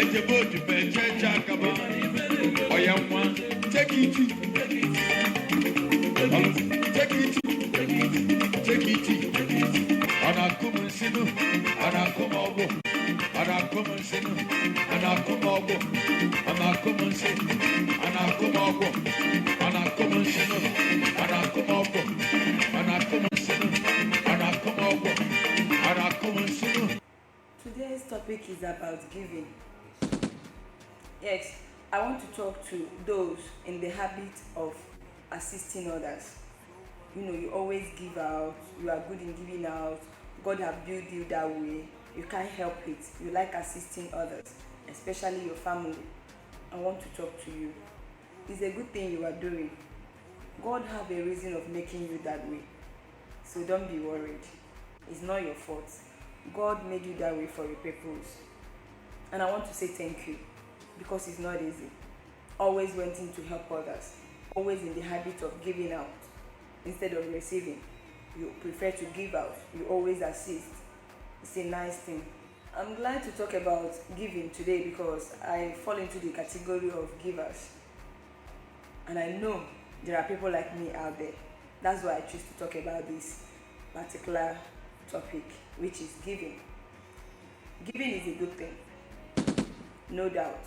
Take it, take it. Anakumusinu, anakumogo, anakumusinu, anakumogo, anakumusinu, anakumogo, anakumusinu, anakumogo, anakumusinu, anakumogo, anakumusinu. Today's topic is about giving. Yes, I want to talk to those in the habit of assisting others. You know, you always give out, you are good in giving out, God have built you that way, you can't help it, you like assisting others, especially your family. I want to talk to you. It's a good thing you are doing. God have a reason of making you that way, so don't be worried. It's not your fault. God made you that way for your purpose. And I want to say thank you, because it's not easy. Always wanting to help others, always in the habit of giving out instead of receiving. You prefer to give out, you always assist. It's a nice thing. I'm glad to talk about giving today because I fall into the category of givers. And I know there are people like me out there. That's why I choose to talk about this particular topic, which is giving. Giving is a good thing, no doubt.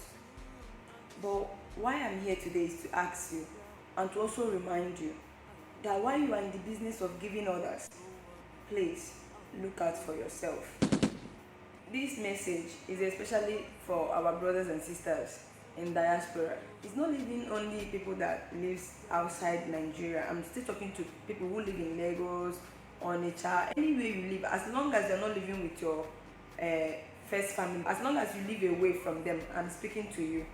But why I'm here today is to ask you and to also remind you that while you are in the business of giving others, please look out for yourself. This message is especially for our brothers and sisters in diaspora. It's not even only people that live outside Nigeria. I'm still talking to people who live in Lagos, Onitsha, anywhere you live. As long as you're not living with your first family, as long as you live away from them, I'm speaking to you,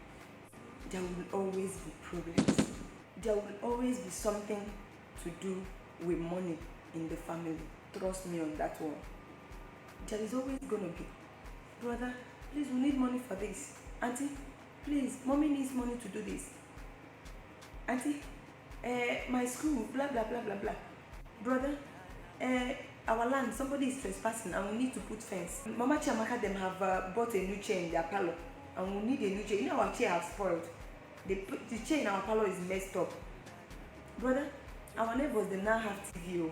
there will always be problems. There will always be something to do with money in the family. Trust me on that one. There is always gonna be, brother, please, we need money for this. Auntie, please, mommy needs money to do this. Auntie, my school, blah blah blah blah blah. Brother, our land, somebody is trespassing and we need to put fence. Mama Chiamaka them have bought a new chair in their parlor and we need a new chair. You know our chair have spoiled. The chair in our parlor is messed up. Brother, our neighbors, they now have TV. You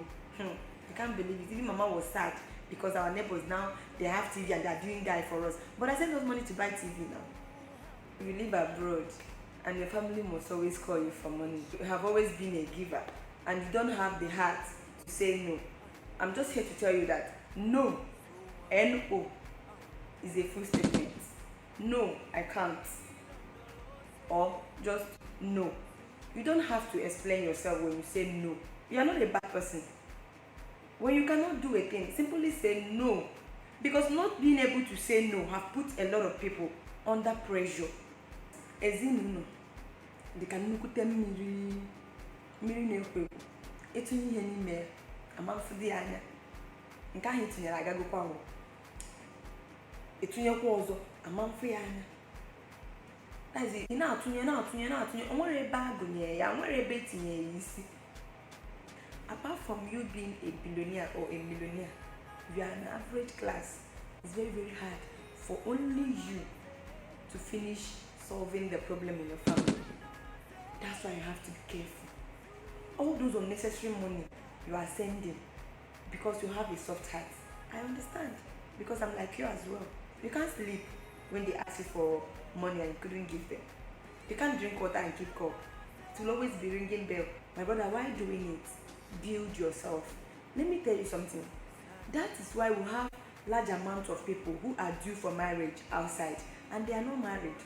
can't believe it. Even Mama was sad because our neighbors now, they have TV and they are doing that for us. But I sent us money to buy TV now. You live abroad and your family must always call you for money. You have always been a giver and you don't have the heart to say no. I'm just here to tell you that no, N-O, is a full statement. No, I can't. Or just no. You don't have to explain yourself when you say no. You are not a bad person. When you cannot do a thing, simply say no. Because not being able to say no have put a lot of people under pressure. Ezinụlọ dịka nnukwu mmiri na-ekwo ekwo etinye ihe n'ime amamfụdị anya nke ahụ etinyere agagokwa ahụ etinyekwa ọzọ amamfụ ya anya. Azi ị na-atụnye o nwere ebe agụnye ya, nwere ebe etinye ya isi. Apart from you being a billionaire or a millionaire, you are an average class. It's very very hard for only you to finish solving the problem in your family. That's why you have to be careful. All those unnecessary money you are sending because you have a soft heart, I understand, because I'm like you as well. You can't sleep when they ask you for money and you couldn't give them. You can't drink water and keep cup. It will always be ringing bell. My brother, why doing it? Build yourself. Let me tell you something. That is why we have large amount of people who are due for marriage outside and they are not married,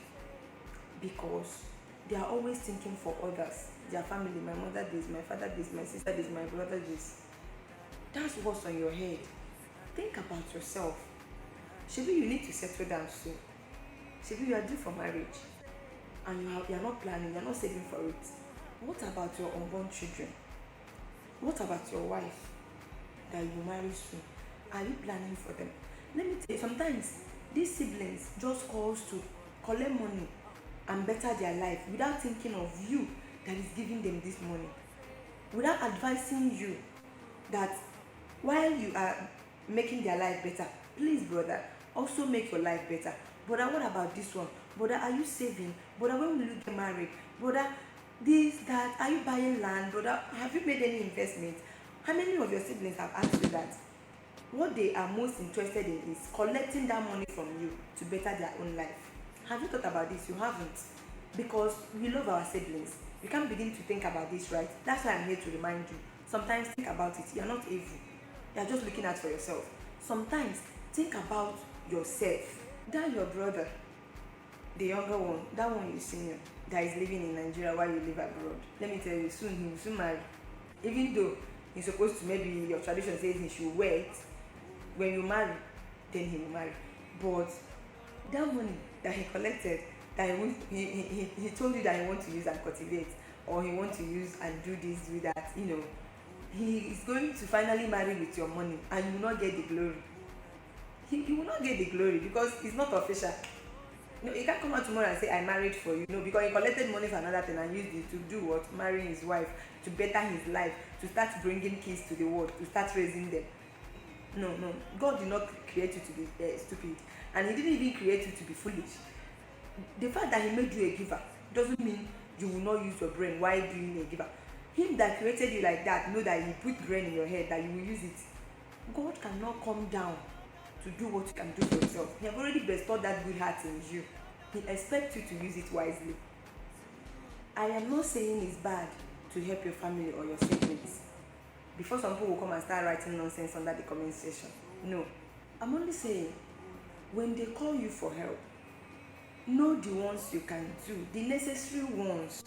because they are always thinking for others, their family. My mother this, my father this, my sister this, my brother this. That's what's on your head. Think about yourself. Maybe you need to settle down soon. Maybe you are due for marriage and you are not planning, you are not saving for it. What about your unborn children? What about your wife that you marry soon? Are you planning for them? Let me tell you, sometimes these siblings just calls to collect money and better their life without thinking of you that is giving them this money, without advising you that while you are making their life better, please brother, also make your life better. Brother, what about this one? Brother, are you saving? Brother, when will you get married? Brother, this, that, are you buying land? Brother, have you made any investment? How many of your siblings have asked you that? What they are most interested in is collecting that money from you to better their own life. Have you thought about this? You haven't. Because we love our siblings. You can't begin to think about this, right? That's why I'm here to remind you. Sometimes think about it. You're not evil. You're just looking out for yourself. Sometimes think about yourself. That your brother, the younger one, that one you senior, that is living in Nigeria while you live abroad. Let me tell you, soon he will soon marry. Even though he's supposed to, maybe your tradition says he should wait, when you marry, then he will marry. But that money that he collected, that he told you that he wants to use and cultivate, or he wants to use and do this, do that, he is going to finally marry with your money, and you will not get the glory. He will not get the glory because it's not official. He can't come out tomorrow and say, I married for you. No, because he collected money for another thing and used it to do what? Marrying his wife, to better his life, to start bringing kids to the world, to start raising them. No. God did not create you to be stupid, and he didn't even create you to be foolish. The fact that he made you a giver doesn't mean you will not use your brain while being a giver. Him that created you like that, know that he put brain in your head, that you will use it. God cannot come down to do what you can do for yourself. He have already bestowed that good heart in you. He expects you to use it wisely. I am not saying it's bad to help your family or your siblings. Before some people will come and start writing nonsense under the comment section. No. I'm only saying, when they call you for help, know the ones you can do, the necessary ones.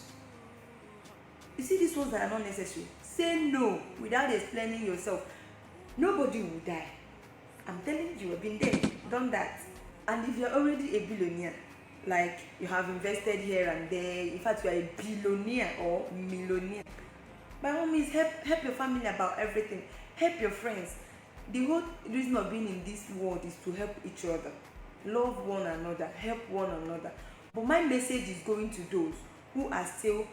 You see these ones that are not necessary, say no without explaining yourself. Nobody will die. I'm telling you, I've been there, done that. And if you're already a billionaire, like you have invested here and there, in fact you are a billionaire or millionaire, by all means help your family about everything. Help your friends. The whole reason of being in this world is to help each other. Love one another, help one another. But my message is going to those who are still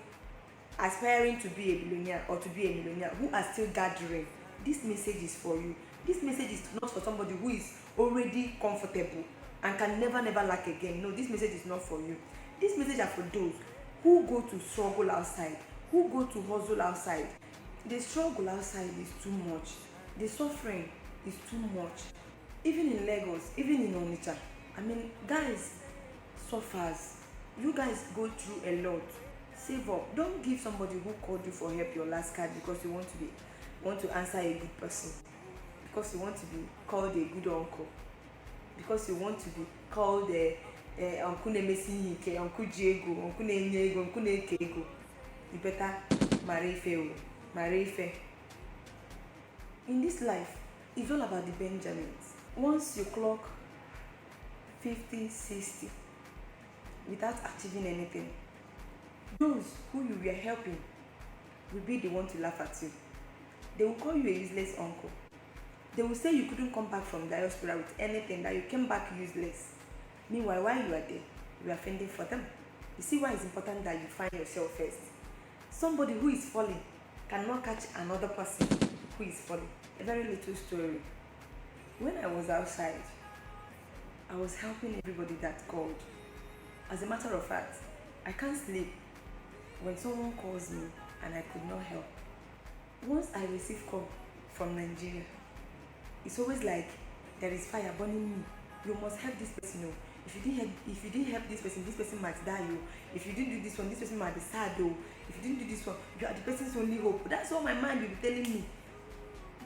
aspiring to be a billionaire or to be a millionaire, who are still gathering. This message is for you. This message is not for somebody who is already comfortable and can never lack again. No, this message is not for you. This message are for those who go to struggle outside, who go to hustle outside. The struggle outside is too much. The suffering is too much. Even in Lagos, even in Onitsha, guys suffers. You guys go through a lot. Save up. Don't give somebody who called you for help your last card because you want to answer a good person, because you want to be called a good uncle, because you want to be called Uncle Nemesi, Uncle Diego, Uncle Nenyego, Uncle Nekego. You better marry Ife. In this life, it's all about the Benjamins. Once you clock 50, 60 without achieving anything, those who you were helping will be the one to laugh at you. They will call you a useless uncle. They will say you couldn't come back from diaspora with anything, that you came back useless. Meanwhile, while you are there, you are fending for them. You see why it's important that you find yourself first. Somebody who is falling cannot catch another person who is falling. A very little story. When I was outside, I was helping everybody that called. As a matter of fact, I can't sleep when someone calls me and I could not help. Once I receive call from Nigeria, it's always like there is fire burning me. You must help this person. If you didn't help this person might die. If you didn't do this one, this person might be sad. If you didn't do this one, you are the person's only hope. That's all my mind will be telling me.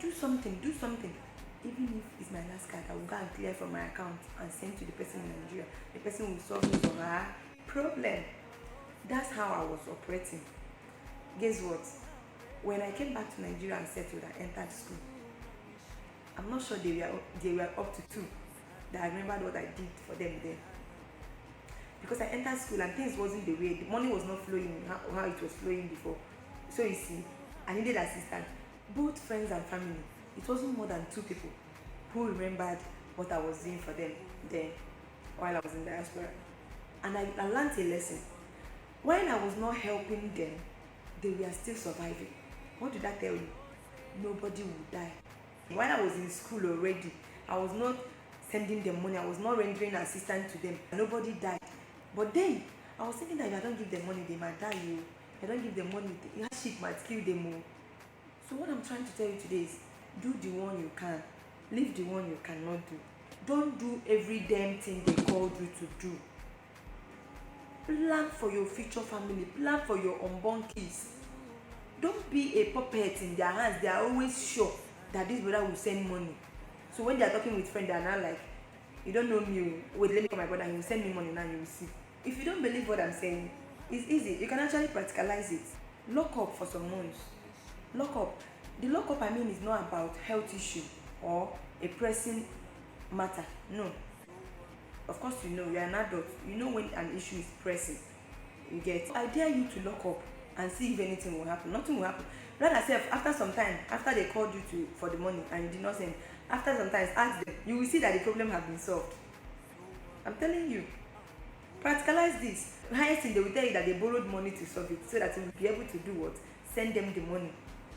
Do something. Even if it's my last card, I will go and clear from my account and send to the person in Nigeria. The person will solve his or her problem. That's how I was operating. Guess what? When I came back to Nigeria and settled and entered school, I'm not sure they were up to 2 that I remembered what I did for them then. Because I entered school and things wasn't the way, the money was not flowing how it was flowing before. So you see, I needed assistance. Both friends and family. It wasn't more than 2 people who remembered what I was doing for them then while I was in diaspora. And I learned a lesson. When I was not helping them, they were still surviving. What did that tell you? Nobody would die. While I was in school already, I was not sending them money. I was not rendering assistance to them. Nobody died. But then I was thinking that if I don't give them money, they might die. You. If I don't give them money, that shit might kill them all. So what I'm trying to tell you today is, do the one you can, leave the one you cannot do. Don't do every damn thing they called you to do. Plan for your future family. Plan for your unborn kids. Don't be a puppet in their hands. They are always sure that this brother will send money. So when they are talking with friends, they are not like, you don't know me. Wait, let me call my brother. He will send me money now. You will see. If you don't believe what I'm saying, it's easy. You can actually practicalize it. Lock up for some months. Lock up. The lock up I mean is not about health issue or a pressing matter. No. Of course you are an adult. You know when an issue is pressing. You get. I dare you to lock up and see if anything will happen. Nothing will happen. Rather say after some time, after they called you for the money and you did not send, after some time ask them, you will see that the problem has been solved. I'm telling you. Practicalize this. The highest thing they will tell you that they borrowed money to solve it, so that you will be able to do what? Send them the money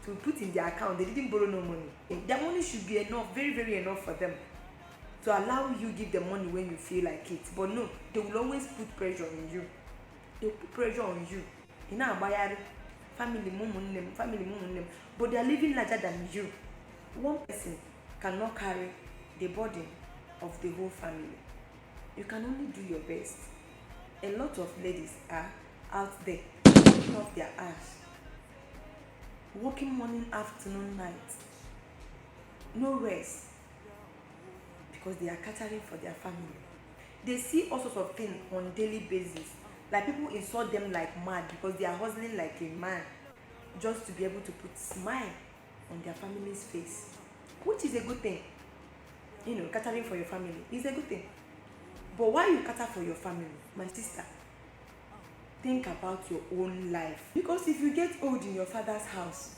to put in their account. They didn't borrow no money. Their money should be enough, very, very enough for them to allow you give them money when you feel like it. But no, they will always put pressure on you. They will put pressure on you. You know, family, but they are living larger than you. One person cannot carry the burden of the whole family. You can only do your best. A lot of ladies are out there working off their ass, working morning, afternoon, night, no rest, because they are catering for their family. They see all sorts of things on daily basis. Like people insult them like mad because they are hustling like a man just to be able to put smile on their family's face, which is a good thing. Catering for your family is a good thing. But why you cater for your family, my sister? Think about your own life. Because if you get old in your father's house,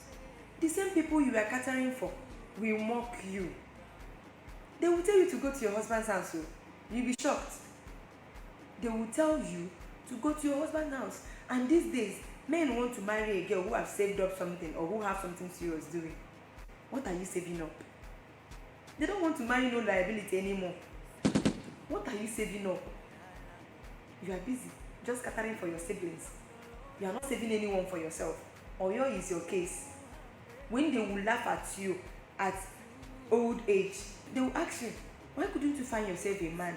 the same people you are catering for will mock you. They will tell you to go to your husband's house. You'll be shocked. They will tell you to go to your husband's house. And these days, men want to marry a girl who have saved up something or who have something serious doing. What are you saving up? They don't want to marry no liability anymore. What are you saving up? You are busy just catering for your siblings. You are not saving anyone for yourself. Or is your case. When they will laugh at you at old age, they will ask you, why couldn't you find yourself a man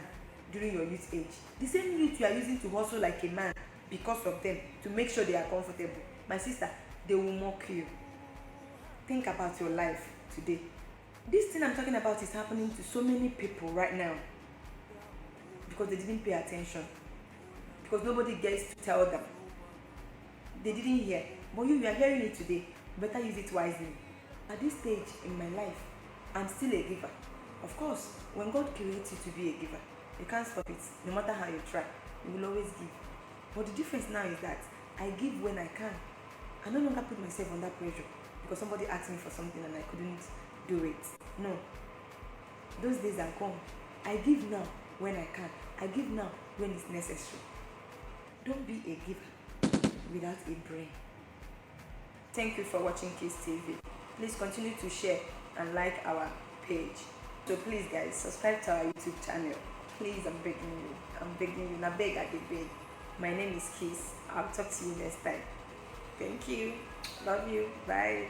during your youth age? The same youth you are using to hustle like a man because of them, to make sure they are comfortable. My sister, they will mock you. Think about your life today. This thing I'm talking about is happening to so many people right now because they didn't pay attention, because nobody gets to tell them. They didn't hear, but you are hearing it today. Better use it wisely. At this stage in my life, I'm still a giver. Of course, when God creates you to be a giver, you can't stop it. No matter how you try, you will always give. But the difference now is that I give when I can. I no longer put myself under pressure because somebody asked me for something and I couldn't do it. No. Those days are gone. I give now when I can. I give now when it's necessary. Don't be a giver without a brain. Thank you for watching Kiss TV. Please continue to share and like our page. So please guys, subscribe to our YouTube channel. Please, I'm begging you. I'm begging you. Now beg at the beg. My name is Kiss. I'll talk to you next time. Thank you. Love you. Bye.